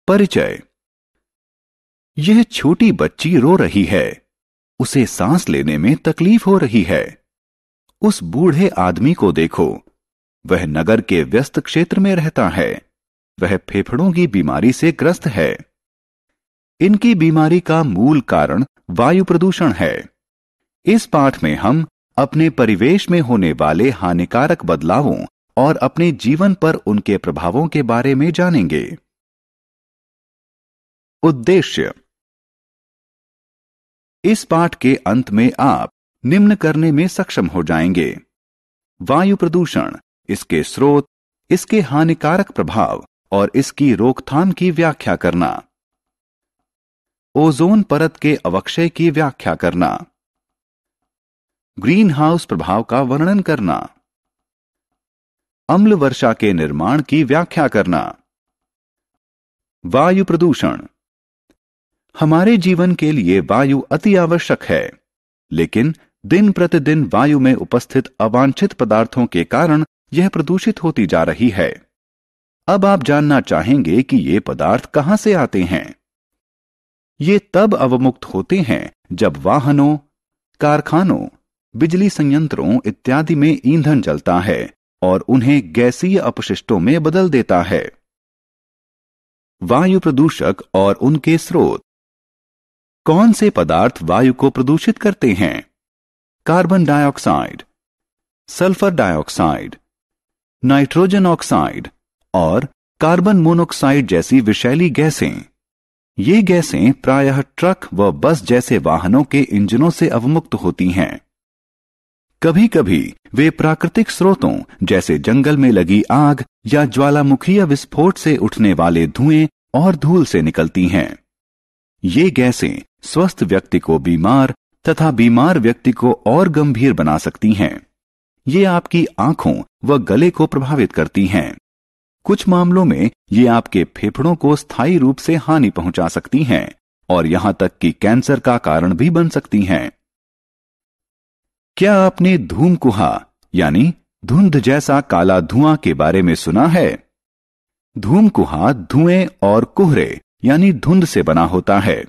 परिचय। यह छोटी बच्ची रो रही है। उसे सांस लेने में तकलीफ हो रही है। उस बूढ़े आदमी को देखो। वह नगर के व्यस्त क्षेत्र में रहता है। वह फेफड़ों की बीमारी से ग्रस्त है। इनकी बीमारी का मूल कारण वायु प्रदूषण है। इस पाठ में हम अपने परिवेश में होने वाले हानिकारक बदलावों और अपने जीवन पर उनके प्रभावों के बारे में जानेंगे। उद्देश्य। इस पाठ के अंत में आप निम्न करने में सक्षम हो जाएंगे: वायु प्रदूषण, इसके स्रोत, इसके हानिकारक प्रभाव और इसकी रोकथाम की व्याख्या करना। ओजोन परत के अवक्षय की व्याख्या करना। ग्रीन हाउस प्रभाव का वर्णन करना। अम्ल वर्षा के निर्माण की व्याख्या करना। वायु प्रदूषण। हमारे जीवन के लिए वायु अति आवश्यक है, लेकिन दिन प्रतिदिन वायु में उपस्थित अवांछित पदार्थों के कारण यह प्रदूषित होती जा रही है। अब आप जानना चाहेंगे कि ये पदार्थ कहां से आते हैं। ये तब अवमुक्त होते हैं जब वाहनों, कारखानों, बिजली संयंत्रों इत्यादि में ईंधन जलता है और उन्हें गैसीय अपशिष्टों में बदल देता है। वायु प्रदूषक और उनके स्रोत। कौन से पदार्थ वायु को प्रदूषित करते हैं? Carbon dioxide, sulphur dioxide, nitrogen oxide और कार्बन मोनोऑक्साइड जैसी विषैली गैसें। ये गैसें प्रायः ट्रक व बस जैसे वाहनों के इंजनों से अवमुक्त होती हैं। कभी कभी वे प्राकृतिक स्रोतों जैसे जंगल में लगी आग या ज्वालामुखीय विस्फोट से उठने वाले धुएं और धूल से निकलती हैं। ये गैसें स्वस्थ व्यक्ति को बीमार तथा बीमार व्यक्ति को और गंभीर बना सकती हैं। ये आपकी आंखों व गले को प्रभावित करती हैं। कुछ मामलों में ये आपके फेफड़ों को स्थायी रूप से हानि पहुंचा सकती हैं और यहां तक कि कैंसर का कारण भी बन सकती हैं। क्या आपने धूमकुहा यानी धुंध जैसा काला धुआं के बारे में सुना है? धूमकुहा धुएं और कोहरे यानी धुंध से बना होता है।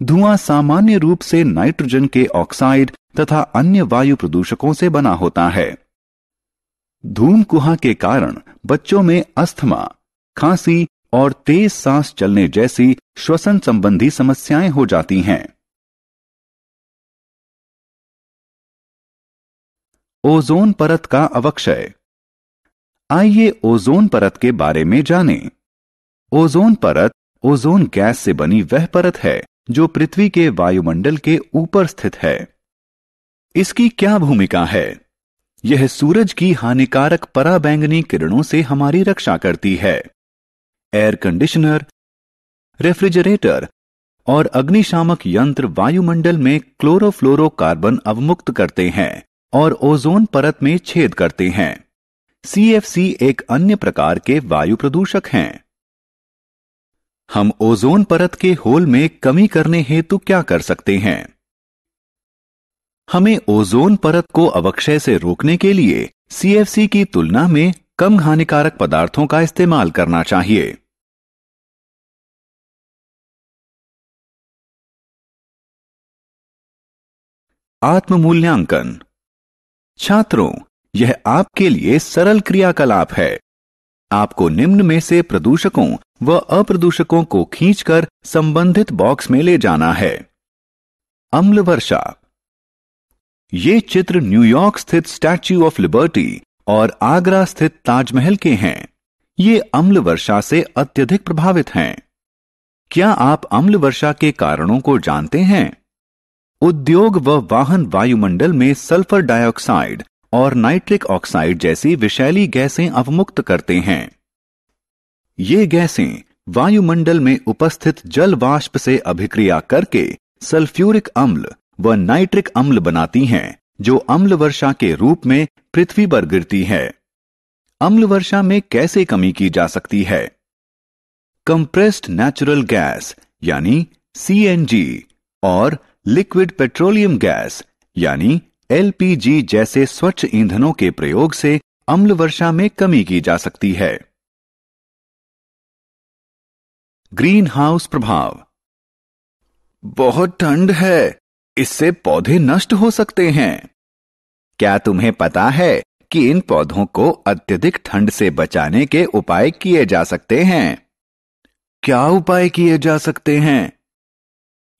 धुआं सामान्य रूप से नाइट्रोजन के ऑक्साइड तथा अन्य वायु प्रदूषकों से बना होता है। धूमकुहा के कारण बच्चों में अस्थमा, खांसी और तेज सांस चलने जैसी श्वसन संबंधी समस्याएं हो जाती हैं। ओजोन परत का अवक्षय। आइए ओजोन परत के बारे में जानें। ओजोन परत ओजोन गैस से बनी वह परत है जो पृथ्वी के वायुमंडल के ऊपर स्थित है। इसकी क्या भूमिका है? यह सूरज की हानिकारक पराबैंगनी किरणों से हमारी रक्षा करती है। एयर कंडीशनर, रेफ्रिजरेटर और अग्निशामक यंत्र वायुमंडल में क्लोरोफ्लोरोकार्बन अवमुक्त करते हैं और ओजोन परत में छेद करते हैं। CFC एक अन्य प्रकार के वायु प्रदूषक हैं। हम ओजोन परत के होल में कमी करने हेतु क्या कर सकते हैं? हमें ओजोन परत को अवक्षय से रोकने के लिए CFC की तुलना में कम हानिकारक पदार्थों का इस्तेमाल करना चाहिए। आत्म-मूल्यांकन। छात्रों, यह आपके लिए सरल क्रियाकलाप है। आपको निम्न में से प्रदूषकों व अप्रदूषकों को खींचकर संबंधित बॉक्स में ले जाना है। अम्ल वर्षा। ये चित्र न्यूयॉर्क स्थित स्टैच्यू ऑफ लिबर्टी और आगरा स्थित ताजमहल के हैं। ये अम्ल वर्षा से अत्यधिक प्रभावित हैं। क्या आप अम्ल वर्षा के कारणों को जानते हैं? उद्योग व वाहन वायुमंडल में सल्फर डाइऑक्साइड और नाइट्रिक ऑक्साइड जैसी विषैली गैसें अवमुक्त करते हैं। ये गैसें वायुमंडल में उपस्थित जल वाष्प से अभिक्रिया करके सल्फ्यूरिक अम्ल व नाइट्रिक अम्ल बनाती हैं, जो अम्ल वर्षा के रूप में पृथ्वी पर गिरती है। अम्ल वर्षा में कैसे कमी की जा सकती है? कंप्रेस्ड नेचुरल गैस यानी CNG और लिक्विड पेट्रोलियम गैस यानी LPG जैसे स्वच्छ ईंधनों के प्रयोग से अम्ल वर्षा में कमी की जा सकती है। ग्रीन हाउस प्रभाव। बहुत ठंड है, इससे पौधे नष्ट हो सकते हैं। क्या तुम्हें पता है कि इन पौधों को अत्यधिक ठंड से बचाने के उपाय किए जा सकते हैं? क्या उपाय किए जा सकते हैं?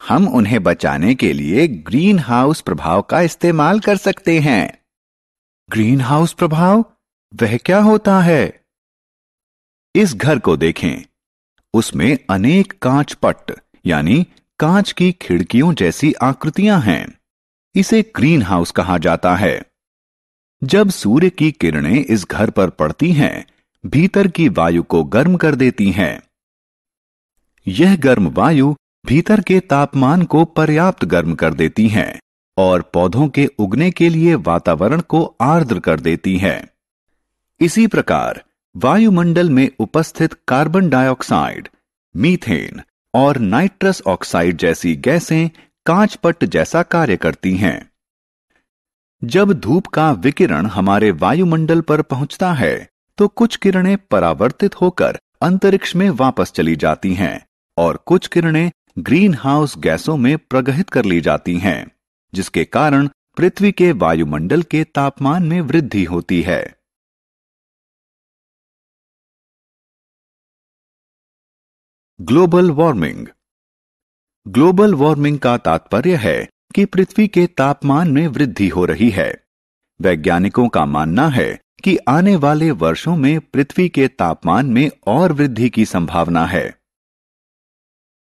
हम उन्हें बचाने के लिए ग्रीन हाउस प्रभाव का इस्तेमाल कर सकते हैं। ग्रीन हाउस प्रभाव, वह क्या होता है? इस घर को देखें। उसमें अनेक कांच पट्ट यानी कांच की खिड़कियों जैसी आकृतियां हैं। इसे ग्रीन हाउस कहा जाता है। जब सूर्य की किरणें इस घर पर पड़ती हैं, भीतर की वायु को गर्म कर देती हैं। यह गर्म वायु भीतर के तापमान को पर्याप्त गर्म कर देती हैं और पौधों के उगने के लिए वातावरण को आर्द्र कर देती हैं। इसी प्रकार वायुमंडल में उपस्थित कार्बन डाइऑक्साइड, मीथेन और नाइट्रस ऑक्साइड जैसी गैसें कांचपट्ट जैसा कार्य करती हैं। जब धूप का विकिरण हमारे वायुमंडल पर पहुंचता है तो कुछ किरणें परावर्तित होकर अंतरिक्ष में वापस चली जाती हैं और कुछ किरणें ग्रीन हाउस गैसों में प्रगहित कर ली जाती हैं, जिसके कारण पृथ्वी के वायुमंडल के तापमान में वृद्धि होती है। Global warming. ग्लोबल वार्मिंग का तात्पर्य है कि पृथ्वी के तापमान में वृद्धि हो रही है। वैज्ञानिकों का मानना है कि आने वाले वर्षों में पृथ्वी के तापमान में और वृद्धि की संभावना है।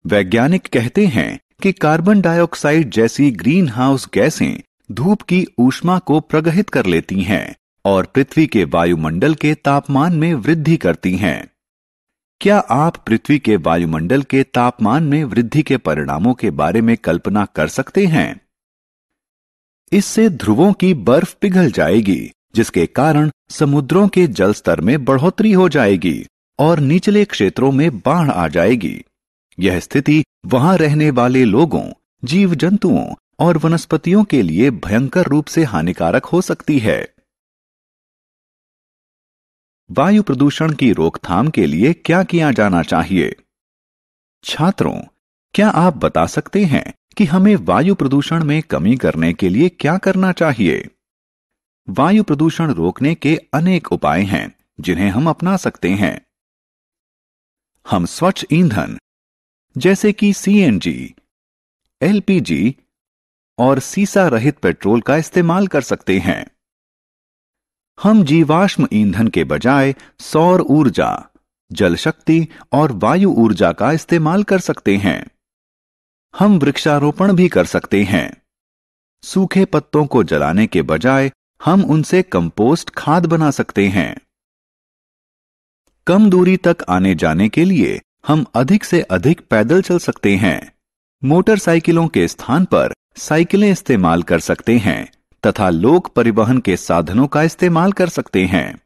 वैज्ञानिक कहते हैं कि कार्बन डाइऑक्साइड जैसी ग्रीन हाउस गैसें धूप की ऊष्मा को प्रगहित कर लेती हैं और पृथ्वी के वायुमंडल के तापमान में वृद्धि करती हैं। क्या आप पृथ्वी के वायुमंडल के तापमान में वृद्धि के परिणामों के बारे में कल्पना कर सकते हैं? इससे ध्रुवों की बर्फ पिघल जाएगी, जिसके कारण समुद्रों के जल स्तर में बढ़ोतरी हो जाएगी और निचले क्षेत्रों में बाढ़ आ जाएगी। यह स्थिति वहां रहने वाले लोगों, जीव जंतुओं और वनस्पतियों के लिए भयंकर रूप से हानिकारक हो सकती है। वायु प्रदूषण की रोकथाम के लिए क्या किया जाना चाहिए? छात्रों, क्या आप बता सकते हैं कि हमें वायु प्रदूषण में कमी करने के लिए क्या करना चाहिए? वायु प्रदूषण रोकने के अनेक उपाय हैं जिन्हें हम अपना सकते हैं। हम स्वच्छ ईंधन जैसे कि सीएनजी, एलपीजी और सीसा रहित पेट्रोल का इस्तेमाल कर सकते हैं। हम जीवाश्म ईंधन के बजाय सौर ऊर्जा, जल शक्ति और वायु ऊर्जा का इस्तेमाल कर सकते हैं। हम वृक्षारोपण भी कर सकते हैं। सूखे पत्तों को जलाने के बजाय हम उनसे कंपोस्ट खाद बना सकते हैं। कम दूरी तक आने जाने के लिए हम अधिक से अधिक पैदल चल सकते हैं। मोटरसाइकिलों के स्थान पर साइकिलें इस्तेमाल कर सकते हैं तथा लोक परिवहन के साधनों का इस्तेमाल कर सकते हैं।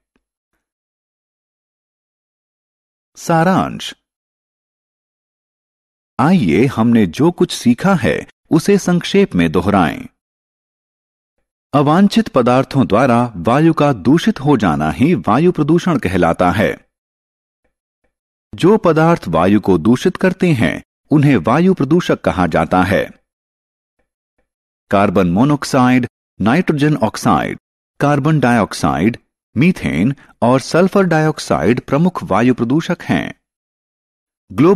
सारांश। आइए हमने जो कुछ सीखा है उसे संक्षेप में दोहराएं। अवांछित पदार्थों द्वारा वायु का दूषित हो जाना ही वायु प्रदूषण कहलाता है। जो पदार्थ वायु को दूषित करते हैं उन्हें वायु प्रदूषक कहा जाता है। Carbon monoxide, nitrogen oxide, carbon dioxide, methane और सल्फर डाइऑक्साइड प्रमुख वायु प्रदूषक हैं। ग्लोबल